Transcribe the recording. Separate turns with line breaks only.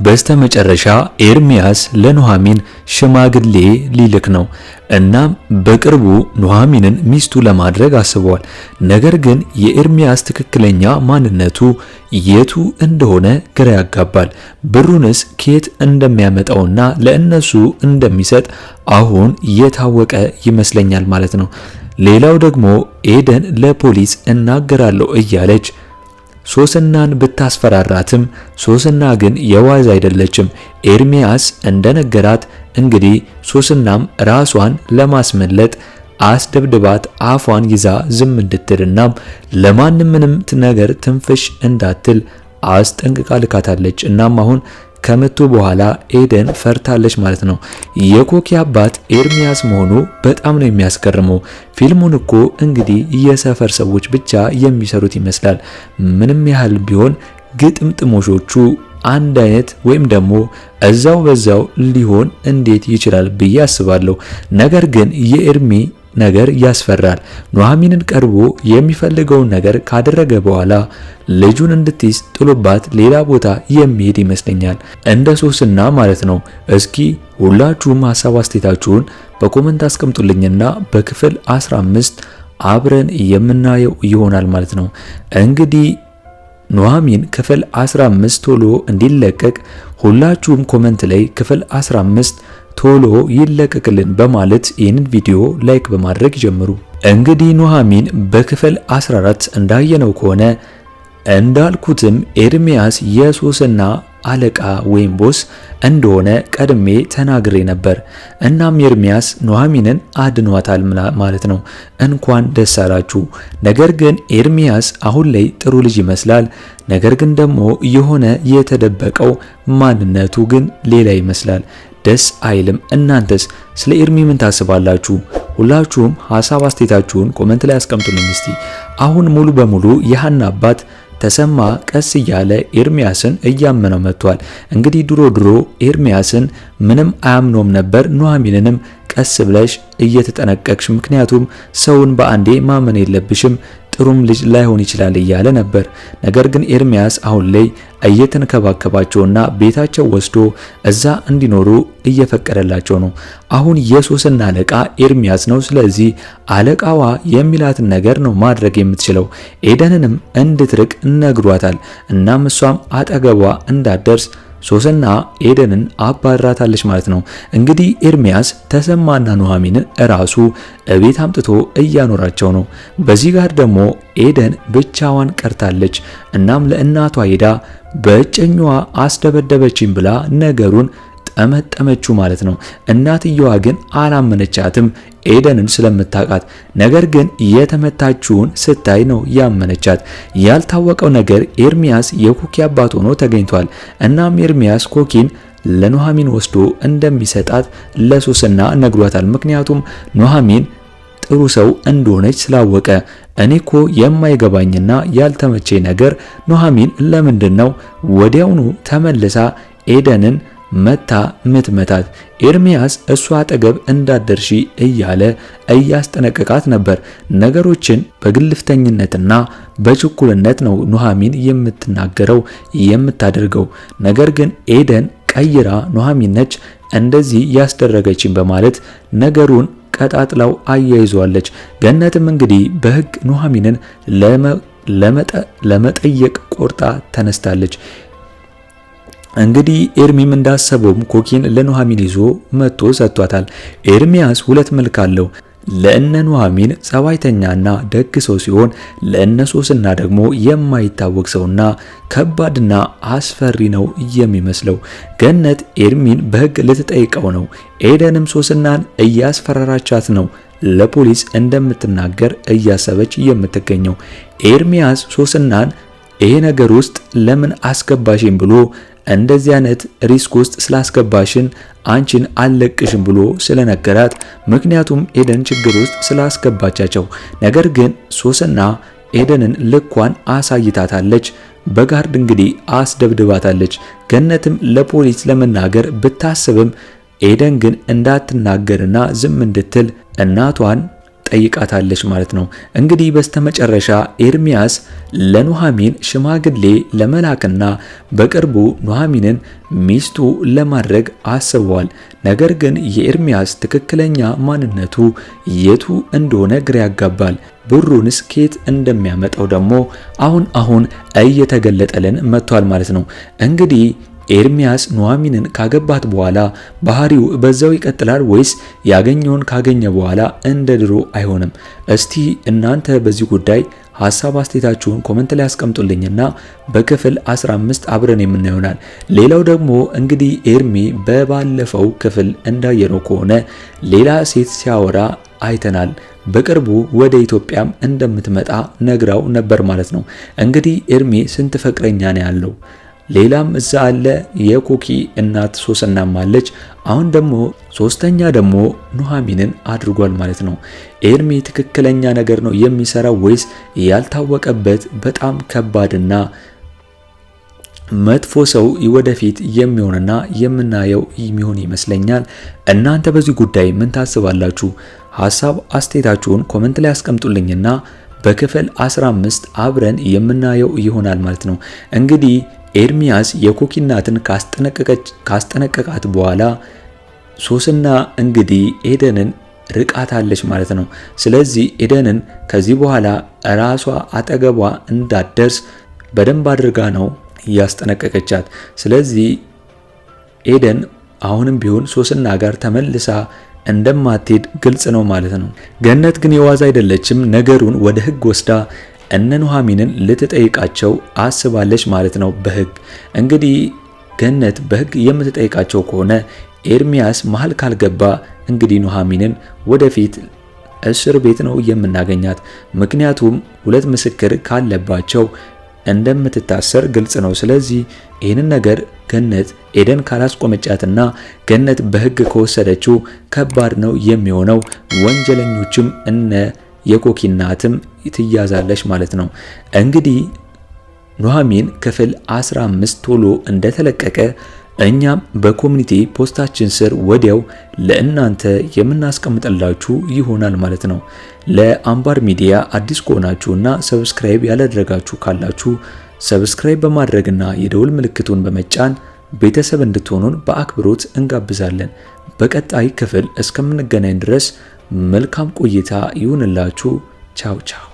በስተመጨረሻ ኤርሚያስ ለኑሐሚን ሽማግሌ ሊልክ ነው። እናም በቅርቡ ኑሐሚንን ሚስቱ ለማድረግ አስቧል። ነገር ግን የኤርሚያስ ትክክለኛ ማንነቱ የቱ እንደሆነ ግራ ያጋባል። ብሩንስ ከየት እንደሚያመጣውና ለእነሱ እንደሚሰጥ አሁን የታወቀ ይመስለኛል ማለት ነው። ሌላው ደግሞ ኤደን ለፖሊስ እናገራለሁ እያለች ሶስናን ብታስፈራራትም ሶስና ግን የዋዝ አይደለችም። ኤርሚያስ እንደነገራት እንግዲህ ሶስናም ራሷን ለማስመለጥ አስደብድባት አፏን ይዛ ዝም እንድትልና ለማንም ምንም ነገር ትንፍሽ እንዳትል አስጠንቅቃ ልካታለች። እናም አሁን ከመቱ በኋላ ኤደን ፈርታለች ማለት ነው። የኮኪ አባት ኤርሚያስ መሆኑ በጣም ነው የሚያስገርመው። ፊልሙን እኮ እንግዲህ የሰፈር ሰዎች ብቻ የሚሰሩት ይመስላል። ምንም ያህል ቢሆን ግጥምጥሞሾቹ አንድ አይነት ወይም ደግሞ እዛው በዛው ሊሆን እንዴት ይችላል ብዬ አስባለሁ። ነገር ግን የኤርሚ ነገር ያስፈራል። ኑሐሚንን ቀርቦ የሚፈልገውን ነገር ካደረገ በኋላ ልጁን እንድትይዝ ጥሎባት ሌላ ቦታ የሚሄድ ይመስለኛል። እንደ ሶስና ማለት ነው። እስኪ ሁላችሁም ሐሳብ አስተያየታችሁን በኮመንት አስቀምጡልኝና በክፍል 15 አብረን የምናየው ይሆናል ማለት ነው። እንግዲህ ኑሐሚን ክፍል 15 ቶሎ እንዲለቀቅ ሁላችሁም ኮመንት ላይ ክፍል 15 ቶሎ ይለቀቅልን በማለት ይህንን ቪዲዮ ላይክ በማድረግ ጀምሩ። እንግዲህ ኑሐሚን በክፍል 14 እንዳየነው ከሆነ እንዳልኩትም ኤርሚያስ የሶስና አለቃ ወይም ቦስ እንደሆነ ቀድሜ ተናግሬ ነበር። እናም ኤርሚያስ ኑሐሚንን አድኗታል ማለት ነው። እንኳን ደስ አላችሁ። ነገር ግን ኤርሚያስ አሁን ላይ ጥሩ ልጅ ይመስላል። ነገር ግን ደግሞ የሆነ የተደበቀው ማንነቱ ግን ሌላ ይመስላል። ደስ አይልም። እናንተስ ስለ ኤርሚ ምን ታስባላችሁ? ሁላችሁም ሐሳብ አስተያየታችሁን ኮሜንት ላይ አስቀምጡልኝ እስቲ። አሁን ሙሉ በሙሉ የሐና አባት ተሰማ ቀስ እያለ ኤርሚያስን እያመነው መጥቷል። እንግዲህ ድሮ ኤርሚያስን ምንም አያምኖም ነበር። ኑሐሚንንም ቀስ ብለሽ እየተጠነቀቅሽ፣ ምክንያቱም ሰውን በአንዴ ማመን የለብሽም ጥሩም ልጅ ላይሆን ይችላል እያለ ነበር። ነገር ግን ኤርሚያስ አሁን ላይ እየተንከባከባቸውና ቤታቸው ወስዶ እዛ እንዲኖሩ እየፈቀደላቸው ነው። አሁን የሶስና አለቃ ኤርሚያስ ነው። ስለዚህ አለቃዋ የሚላትን ነገር ነው ማድረግ የምትችለው። ኤደንንም እንድትርቅ ነግሯታል። እናም እሷም አጠገቧ እንዳትደርስ ሶስና ኤደንን አባራታለች ማለት ነው። እንግዲህ ኤርሚያስ ተሰማና ኑሐሚንን ራሱ እቤት አምጥቶ እያኖራቸው ነው። በዚህ ጋር ደግሞ ኤደን ብቻዋን ቀርታለች። እናም ለእናቷ ሄዳ በእጨኛዋ አስደበደበችኝ ብላ ነገሩን ጠመጠመችው ማለት ነው። እናትየዋ ግን አላመነቻትም ኤደንን ስለምታውቃት። ነገር ግን የተመታችውን ስታይ ነው ያመነቻት። ያልታወቀው ነገር ኤርሚያስ የኮኪ አባት ሆኖ ተገኝቷል። እናም ኤርሚያስ ኮኪን ለኑሐሚን ወስዶ እንደሚሰጣት ለሶስና ነግሯታል። ምክንያቱም ኑሐሚን ጥሩ ሰው እንደሆነች ስላወቀ። እኔኮ የማይገባኝና ያልተመቸኝ ነገር ኑሐሚን ለምንድነው ወዲያውኑ ተመልሳ ኤደንን መታ ምትመታት? ኤርሚያስ እሷ አጠገብ እንዳደርሺ እያለ እያስጠነቀቃት ነበር። ነገሮችን በግልፍተኝነትና በችኩልነት ነው ኑሐሚን የምትናገረው የምታደርገው። ነገር ግን ኤደን ቀይራ ኑሐሚን ነች እንደዚህ ያስደረገችን በማለት ነገሩን ቀጣጥላው አያይዟለች። ገነትም እንግዲህ በሕግ ኑሐሚንን ለመጠየቅ ቆርጣ ተነስታለች። እንግዲህ ኤርሚም እንዳሰበውም ኮኪን ለኑሐሚን ይዞ መጥቶ ሰጥቷታል። ኤርሚያስ ሁለት መልክ አለው። ለእነ ኑሐሚን ጸባይተኛና ደግ ሰው ሲሆን ለእነ ሶስና ደግሞ የማይታወቅ ሰውና ከባድና አስፈሪ ነው የሚመስለው። ገነት ኤርሚን በሕግ ልትጠይቀው ነው። ኤደንም ሶስናን እያስፈራራቻት ነው። ለፖሊስ እንደምትናገር እያሰበች የምትገኘው ኤርሚያስ ሶስናን ይሄ ነገር ውስጥ ለምን አስገባሽን ብሎ እንደዚህ አይነት ሪስክ ውስጥ ስላስገባሽን አንቺን አልለቅሽም ብሎ ስለነገራት፣ ምክንያቱም ኤደን ችግር ውስጥ ስላስገባቻቸው። ነገር ግን ሶስና ኤደንን ልኳን አሳይታታለች። በጋርድ እንግዲህ አስደብድባታለች። ገነትም ለፖሊስ ለመናገር ብታስብም ኤደን ግን እንዳትናገርና ዝም እንድትል እናቷን ጠይቃታለች ማለት ነው። እንግዲህ በስተመጨረሻ ኤርሚያስ ለኑሐሚን ሽማግሌ ለመላክና በቅርቡ ኑሐሚንን ሚስቱ ለማድረግ አስበዋል። ነገር ግን የኤርሚያስ ትክክለኛ ማንነቱ የቱ እንደሆነ ግራ ያጋባል። ብሩንስ ከየት እንደሚያመጣው ደግሞ አሁን እየተገለጠልን መጥቷል ማለት ነው። እንግዲህ ኤርሚያስ ኑሐሚንን ካገባት በኋላ ባህሪው በዛው ይቀጥላል ወይስ ያገኘውን ካገኘ በኋላ እንደ ድሮ አይሆንም? እስቲ እናንተ በዚህ ጉዳይ ሐሳብ አስተያየታችሁን ኮሜንት ላይ አስቀምጡልኝና በክፍል 15 አብረን የምናየውናል። ሌላው ደግሞ እንግዲህ ኤርሚ በባለፈው ክፍል እንዳየነው ከሆነ ሌላ ሴት ሲያወራ አይተናል። በቅርቡ ወደ ኢትዮጵያም እንደምትመጣ ነግራው ነበር ማለት ነው። እንግዲህ ኤርሚ ስንት ፍቅረኛ ነው ያለው? ሌላም እዛ አለ። የኮኪ እናት ሶስናም አለች። አሁን ደግሞ ሶስተኛ ደግሞ ኑሐሚንን አድርጓል ማለት ነው። ኤርሚ ትክክለኛ ነገር ነው የሚሰራው ወይስ ያልታወቀበት በጣም ከባድና መጥፎ ሰው ወደፊት የሚሆንና የምናየው የሚሆን ይመስለኛል። እናንተ በዚህ ጉዳይ ምን ታስባላችሁ? ሐሳብ አስተያየታችሁን ኮሜንት ላይ አስቀምጡልኝና በክፍል 15 አብረን የምናየው ይሆናል ማለት ነው። እንግዲህ ኤርሚያስ የኮኪ እናትን ካስጠነቀቃት በኋላ ሶስና እንግዲህ ኤደንን ርቃታለች ማለት ነው። ስለዚህ ኤደንን ከዚህ በኋላ ራሷ አጠገቧ እንዳትደርስ በደንብ አድርጋ ነው ያስጠነቀቀቻት። ስለዚህ ኤደን አሁንም ቢሆን ሶስና ጋር ተመልሳ እንደማትሄድ ግልጽ ነው ማለት ነው። ገነት ግን የዋዛ አይደለችም። ነገሩን ወደ ሕግ ወስዳ እነ ኑሐሚንን ልትጠይቃቸው አስባለች ማለት ነው። በሕግ እንግዲህ ገነት በሕግ የምትጠይቃቸው ከሆነ ኤርሚያስ መሃል ካልገባ እንግዲህ ኑሐሚንን ወደፊት እስር ቤት ነው የምናገኛት። ምክንያቱም ሁለት ምስክር ካለባቸው እንደምትታሰር ግልጽ ነው። ስለዚህ ይህንን ነገር ገነት ኤደን ካላስቆመቻትና ገነት በሕግ ከወሰደችው ከባድ ነው የሚሆነው። ወንጀለኞችም እነ የኮኪ እናትም ትያዛለች ማለት ነው። እንግዲህ ኑሐሚን ክፍል 15 ቶሎ እንደተለቀቀ እኛም በኮሚኒቲ ፖስታችን ስር ወዲያው ለእናንተ የምናስቀምጥላችሁ ይሆናል ማለት ነው። ለአምባር ሚዲያ አዲስ ከሆናችሁና ሰብስክራይብ ያላደረጋችሁ ካላችሁ ሰብስክራይብ በማድረግና የደውል ምልክቱን በመጫን ቤተሰብ እንድትሆኑን በአክብሮት እንጋብዛለን። በቀጣይ ክፍል እስከምንገናኝ ድረስ መልካም ቆይታ ይሁንላችሁ። ቻው ቻው።